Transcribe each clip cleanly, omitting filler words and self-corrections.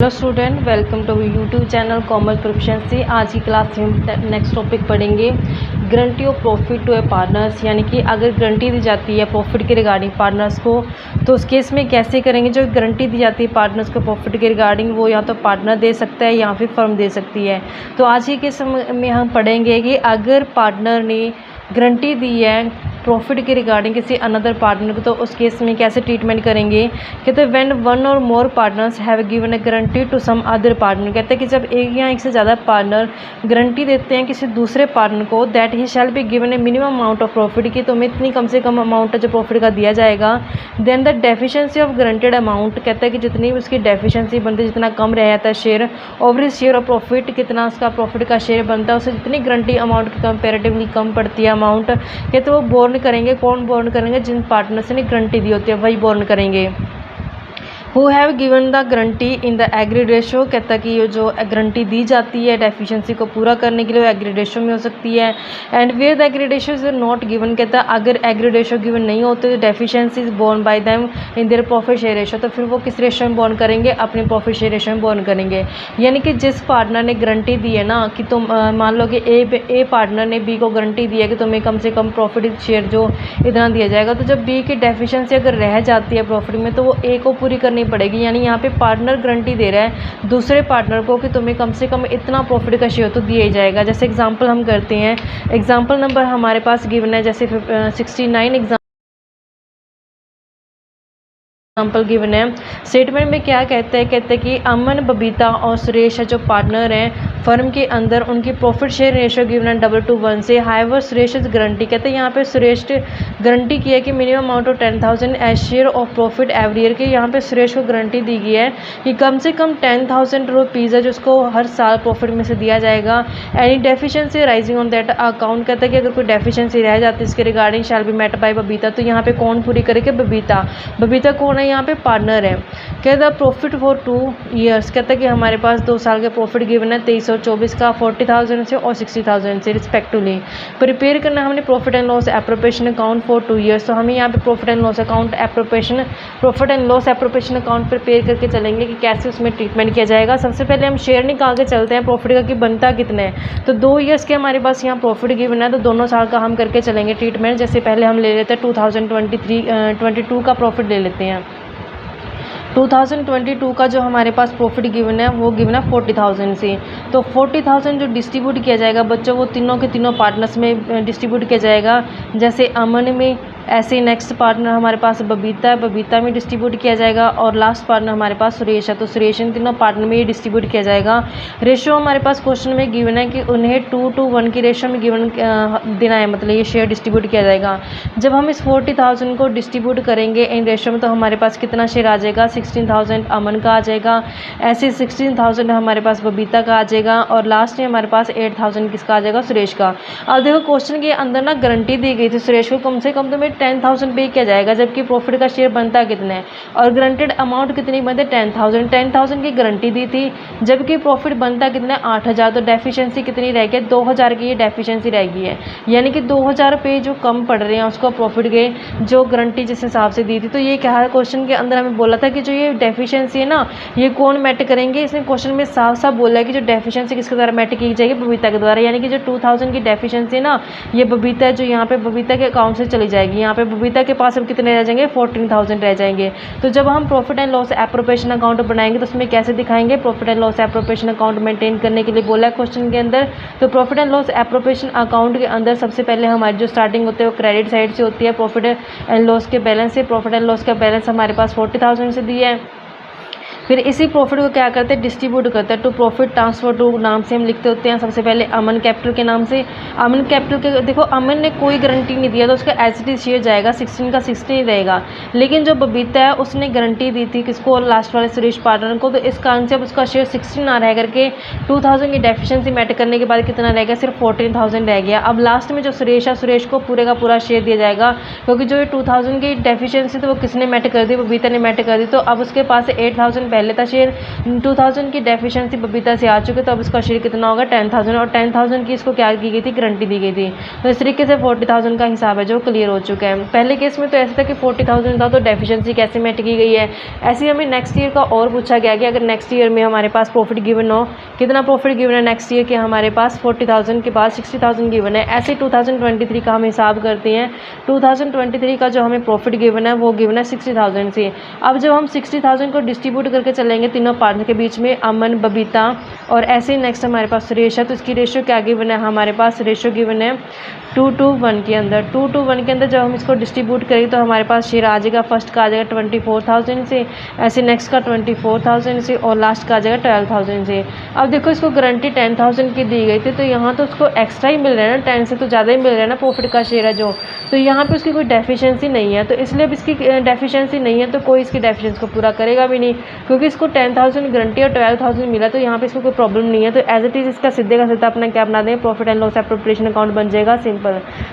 Hello student, welcome to YouTube channel commerce proficiency. आज की class में हम नेक्स्ट टॉपिक पढ़ेंगे guarantee of profit to a partners. यानी कि अगर गारंटी दी जाती है प्रॉफिट के रिगार्डिंग पार्टनर्स को, तो उस केस में कैसे करेंगे। जो गारंटी दी जाती है पार्टनर्स को प्रॉफिट के रिगार्डिंग, वो या तो पार्टनर दे सकता है या फिर फर्म दे सकती है। तो आज के केस में हम पढ़ेंगे कि अगर पार्टनर ने गारंटी दी है प्रॉफिट के रिगार्डिंग किसी अनदर पार्टनर को, तो उस केस में कैसे ट्रीटमेंट करेंगे। कहते हैं when one or more partners have given a guarantee to some other partner. कहते हैं कि जब एक या एक से ज़्यादा पार्टनर गारंटी देते हैं किसी दूसरे पार्टनर को, that he shall be given A minimum amount of profit, की तुम्हें इतनी कम से कम अमाउंट जो प्रॉफिट का दिया जाएगा। Then the deficiency of guaranteed amount, कहता है कि जितनी उसकी डेफिशिएंसी बनती है, जितना कम रह जाता है share over share of profit, कितना उसका प्रॉफिट का शेयर बनता है, उससे जितनी गारंटी अमाउंट की कंपेरेटिवली कम पड़ती है अमाउंट, कहते वो बोर्न करेंगे। कौन बोर्न करेंगे? जिन पार्टनर से ने गारंटी दी होती है वही बोर्न करेंगे। Who have given the guarantee in the agree ratio, कहता है कि ये जो गारंटी दी जाती है डेफिशिएंसी को पूरा करने के लिए, वो एग्री रेशो में हो सकती है। And where the agree ratio is not given, कहता है अगर एग्री रेशो गिवन नहीं होते तो deficiency is borne by them in their profit share ratio, तो फिर वो किस रेशो में बोर्न करेंगे? अपने प्रॉफिट शेयर रेशो में बोर्न करेंगे। यानी कि जिस पार्टनर ने गारंटी दी है ना, कि तुम मान लो कि ए पार्टनर ने बी को गारंटी दी है कि तुम्हें कम से कम प्रॉफिट शेयर जो इतना दिया जाएगा, तो जब बी की डेफिशिएंसी अगर रह जाती है प्रॉफिट में, तो वो ए को पूरी करनी पड़ेगी। यानी यहाँ पे पार्टनर गारंटी दे रहा है दूसरे पार्टनर को कि तुम्हें कम से कम इतना प्रॉफिट का शेयर तो दिया ही जाएगा। जैसे एग्जांपल हम करते हैं, एग्जांपल नंबर हमारे पास गिवन है जैसे 69 एग्जाम्पल गिवन है। स्टेटमेंट में क्या कहते हैं कि अमन, बबीता और सुरेश है जो पार्टनर हैं फर्म के अंदर, उनकी प्रॉफिट शेयर रेशो गिवन है 2:1 से। हाईवर सुरेश इज गारंटी, कहते हैं यहाँ पे सुरेश गारंटी की है कि minimum amount of 10,000 as share of profit every year, के यहाँ पे सुरेश को गारंटी दी गई है कि कम से कम 10,000 रुपीज़ है जिसको हर साल प्रॉफिट में से दिया जाएगा। Any deficiency rising on that account, कहता है कि अगर कोई डेफिशिएंसी रह जाती है इसके regarding shall be met by Babita, तो यहाँ पे कौन पूरी करेगी? बबीता। बबीता कौन है? यहाँ पे पार्टनर है। कहता प्रॉफिट फॉर 2 ईयर्स, कहता है कि हमारे पास 2 साल के प्रॉफिट गिवन है 23 और 24 का, 40,000 से और 60,000 से रिस्पेक्टिवली। प्रिपेयर करना हमने profit and loss appropriation account for 2 years, तो हमें यहाँ पे profit and loss account appropriation, profit and loss appropriation account prepare करके चलेंगे कि कैसे उसमें ट्रीटमेंट किया जाएगा। सबसे पहले हम शेयर निकाल के चलते हैं प्रॉफिट का कि बनता कितना है। तो 2 ईयर्स के हमारे पास यहाँ प्रॉफिट गिवन है, तो दोनों साल का हम करके चलेंगे ट्रीटमेंट। जैसे पहले हम ले लेते हैं 2022 का प्रॉफिट ले लेते हैं। 2022 का जो हमारे पास प्रॉफिट गिवन है वो गिवन है 40,000 से। तो 40,000 जो डिस्ट्रीब्यूट किया जाएगा बच्चों, वो तीनों के तीनों पार्टनर्स में डिस्ट्रीब्यूट किया जाएगा। जैसे अमन में, ऐसे नेक्स्ट पार्टनर हमारे पास बबीता है, बबीता में डिस्ट्रीब्यूट किया जाएगा, और लास्ट पार्टनर हमारे पास सुरेश है, तो सुरेश इन तीनों पार्टनर में ये डिस्ट्रीब्यूट किया जाएगा। रेशो हमारे पास क्वेश्चन में गिवन है कि उन्हें 2:1 की रेशो में गिवन देना है, मतलब ये शेयर डिस्ट्रीब्यूट किया जाएगा। जब हम इस 40,000 को डिस्ट्रीब्यूट करेंगे इन रेशो में, तो हमारे पास कितना शेयर आ जाएगा? 16,000 अमन का आ जाएगा, ऐसे 16,000 हमारे पास बबीता का आ जाएगा, और लास्ट में हमारे पास 8,000 किसका आ जाएगा? सुरेश का। अब देखो क्वेश्चन के अंदर ना गारंटी दी गई थी सुरेश को कम से कम तुम्हें 10,000 पे किया जाएगा, जबकि प्रॉफिट का शेयर बनता कितना है, और गारंटेड अमाउंट कितनी बनती है? 10,000 की गारंटी दी थी, जबकि प्रॉफिट बनता कितना है? 8,000। तो डेफिशिएंसी कितनी रह गई? 2,000 की ये डेफिशिएंसी रह गई है। यानी कि 2,000 रुपये जो कम पड़ रहे हैं उसको प्रॉफिट के जो गारंटी जिस हिसाब से दी थी। तो ये क्या है, क्वेश्चन के अंदर हमें बोला था कि जो ये डेफिशिएंसी है ना, ये कौन मैट करेंगे। इसमें क्वेश्चन में साफ साफ बोला है कि जो डेफिशिएंसी किसके द्वारा मैट की जाएगी? बबीता के द्वारा। यानी कि जो 2,000 की डेफिशिएंसी है ना, ये बबीता है, जो यहाँ पे बबीता के अकाउंट से चली जाएगी। यहाँ पे बबीता के पास अब कितने रह जाएंगे? 14,000 रह जाएंगे। तो जब हम profit and loss appropriation account बनाएंगे तो उसमें कैसे दिखाएंगे? Profit and loss appropriation account maintain करने के लिए बोला है क्वेश्चन के अंदर। तो profit and loss appropriation account के अंदर सबसे पहले हमारी जो स्टार्टिंग होती है वो क्रेडिट साइड से होती है, प्रॉफिट एंड लॉस के बैलेंस से। प्रॉफिट एंड लॉस का बैलेंस हमारे पास 40,000 से दिया है। फिर इसी प्रॉफिट को क्या करते हैं? डिस्ट्रीब्यूट करते हैं। टू प्रॉफिट ट्रांसफर टू नाम से हम लिखते होते हैं सबसे पहले अमन कैपिटल के नाम से। अमन कैपिटल के देखो, अमन ने कोई गारंटी नहीं दिया तो उसका एच डी शेयर जाएगा, 16 का 16 ही रहेगा। लेकिन जो बबीता है उसने गारंटी दी थी किसको? लास्ट वाले सुरेश पार्टनर को। तो इस कारण से अब उसका शेयर 16 ना रह करके 2,000 की डेफिशिएंसी मैट करने के बाद कितना रह गया? सिर्फ 14,000 रह गया। अब लास्ट में जो सुरेश है, सुरेश को पूरे का पूरा शेयर दिया जाएगा, क्योंकि जो ये 2,000 की डेफिशिएंसी तो वो किसने मैट कर दी? बबीता ने मैट कर दी। तो अब उसके पास 8,000 पहले था शेयर, 2000 की डेफिशिएंसी बबीता से आ चुके, तो अब इसका शेयर कितना होगा 10,000, और 10,000 की इसको क्या की गई थी, गारंटी दी गई थी। तो इस तरीके से 40,000 का हिसाब है जो क्लियर हो चुका है। पहले केस में तो ऐसा था कि 40,000 था, तो डेफिशिएंसी कैसे मेट की गई है। ऐसे ही हमें नेक्स्ट ईयर का और पूछा गया कि अगर नेक्स्ट ईयर में हमारे पास प्रॉफिट गिवन हो, कितना प्रॉफिट गिवन है नेक्स्ट ईयर के हमारे पास 40,000 के बाद 60,000 गिवन है। ऐसे 2023 का हम हिसाब करते हैं। 2023 का जो हमें प्रॉफिट गिवन है वो गिवन है 60,000 से। अब जब हम 60,000 को डिस्ट्रीब्यूट करके चलेंगे तीनों पार्टनर के बीच में, अमन, बबीता और ऐसे नेक्स्ट हमारे पास सुरेश है, तो इसकी रेशियो क्या गिवन है, हमारे पास रेशियो गिवन है 2:1 के अंदर। 2:1 के अंदर जब हम इसको डिस्ट्रीब्यूट करेंगे तो हमारे पास शेयर आ जाएगा, फर्स्ट का आ जाएगा 24,000 से, ऐसे नेक्स्ट का 24,000 से, और लास्ट का आ जाएगा 12,000 से। अब देखो इसको गारंटी 10,000 की दी गई थी, तो यहाँ तो उसको एक्स्ट्रा ही मिल रहा है ना, 10 से तो ज़्यादा ही मिल रहा है ना प्रॉफिट का शेयर है जो, तो यहाँ पे उसकी कोई डेफिशिएंसी नहीं है। तो इसलिए अब इसकी डेफिशिएंसी नहीं है तो कोई इसकी डेफिशिएंसी को पूरा करेगा भी नहीं, क्योंकि इसको 10,000 गारंटी और 12,000 मिला, तो यहाँ पे इसको कोई प्रॉब्लम नहीं है। तो एज इट इज़ इसका सीधे का सीधा अपना क्या बना दें, profit and loss appropriation account बन जाएगा, सिंपल।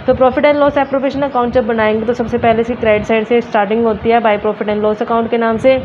तो profit and loss appropriation account जब बनाएंगे तो सबसे पहले इसकी क्रेडिट साइड से स्टार्टिंग होती है by profit and loss account के नाम से।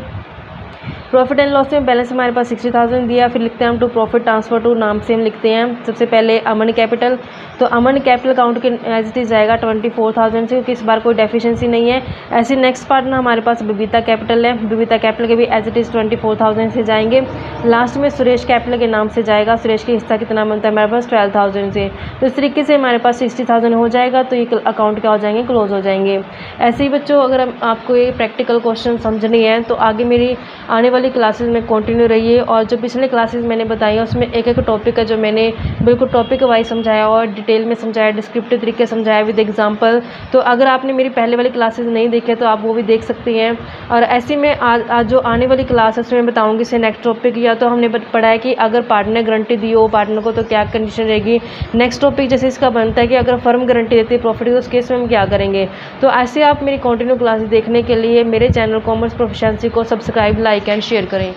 प्रॉफिट एंड लॉस में बैलेंस हमारे पास 60,000 दिया, फिर लिखते हैं हम टू प्रॉफिट ट्रांसफर टू, नाम से हम लिखते हैं सबसे पहले अमन कैपिटल, तो अमन कैपिटल अकाउंट के एज इट इज जाएगा 24,000 से, क्योंकि इस बार कोई डेफिशिएंसी नहीं है। ऐसे नेक्स्ट पार्टनर हमारे पास बबीता कैपिटल है, बबीता कैपिटल के भी एज इट इज़ 24,000 से जाएंगे। लास्ट में सुरेश कैपिटल के नाम से जाएगा, सुरेश के हिस्सा कितना बनता है हमारे पास 12,000 से। तो इस तरीके से हमारे पास 60,000 हो जाएगा, तो ये अकाउंट क्या हो जाएंगे, क्लोज हो जाएंगे। ऐसे ही बच्चों अगर आपको ये प्रैक्टिकल क्वेश्चन समझनी है तो आगे मेरी आने वाली क्लासेस में कंटिन्यू रहिए, और जो पिछले क्लासेस मैंने बताई है उसमें एक एक टॉपिक है जो मैंने बिल्कुल टॉपिक वाइज समझाया और डिटेल में समझाया, डिस्क्रिप्टिव तरीके से समझाया विद एग्जांपल। तो अगर आपने मेरी पहले वाली क्लासेस नहीं देखे तो आप वो भी देख सकती हैं। और ऐसे में आज जो आने वाली क्लास है उसमें बताऊँगी से नेक्स्ट टॉपिक, या तो हमने पढ़ा है कि अगर पार्टनर गारंटी दी हो पार्टनर को तो क्या कंडीशन रहेगी। नेक्स्ट टॉपिक जैसे इसका बनता है कि अगर फर्म गारंटी देती है प्रॉफिट तो उस केस में हम क्या करेंगे। तो ऐसे आप मेरी कंटिन्यू क्लासेस देखने के लिए मेरे चैनल कॉमर्स प्रोफिशिएंसी को सब्सक्राइब, लाइक एंड शेयर करें।